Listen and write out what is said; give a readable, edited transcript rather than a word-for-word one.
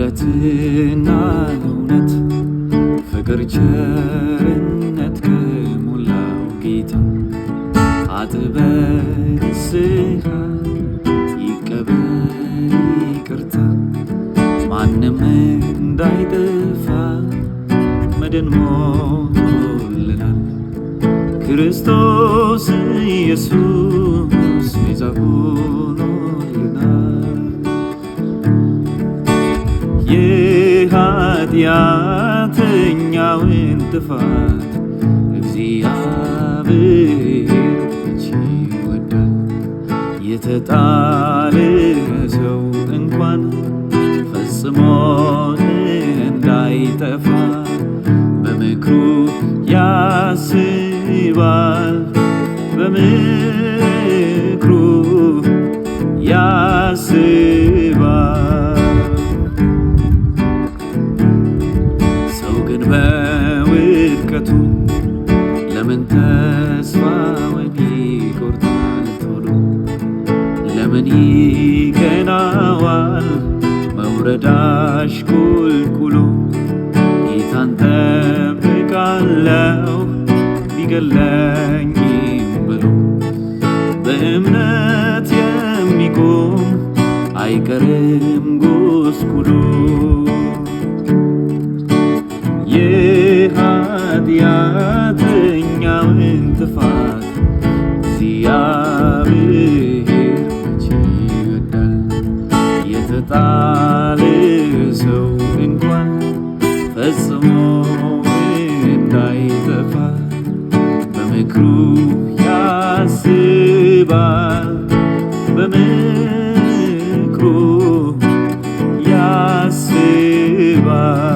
ምሕረትና እውነት ፍቅር ቸርነት ከሞላው ጌታ አጥበህ ንስሐ ይቀበል ይቅርታ ማንም እንዳይጠፋ መድን ሞቶልናል ክርስቶስ ኢየሱስ ቤዛ ሆኖልናል። የኃጢአተኛውን ጥፋት እግዚአብሔር መቼ ይወዳል። የተጣለ ሰው እንኳን ፈጽሞ እንዳይጠፋ በምክሩ ያስባል በምክሩ ያስባል። ሰው ግን በውድቀቱ ለምን ተስፋውን ይቆርጣል ቶሎ ለምን ይቀናዋል መውረድ አሽቆልቁሎ ጌታን ጠብቃለሁ ቢገለኝም ብሎ በእምነት የሚቆም አይቀርም ጎስቁሎ የኃጢአተኛውን ጥፋት እግዚአብሔር መቼ ይወዳል። የተጣለ ሰው እንኳን ፈጽሞ እንዳይጠፋ በምክሩ ያስባል በምክሩ ያስባል።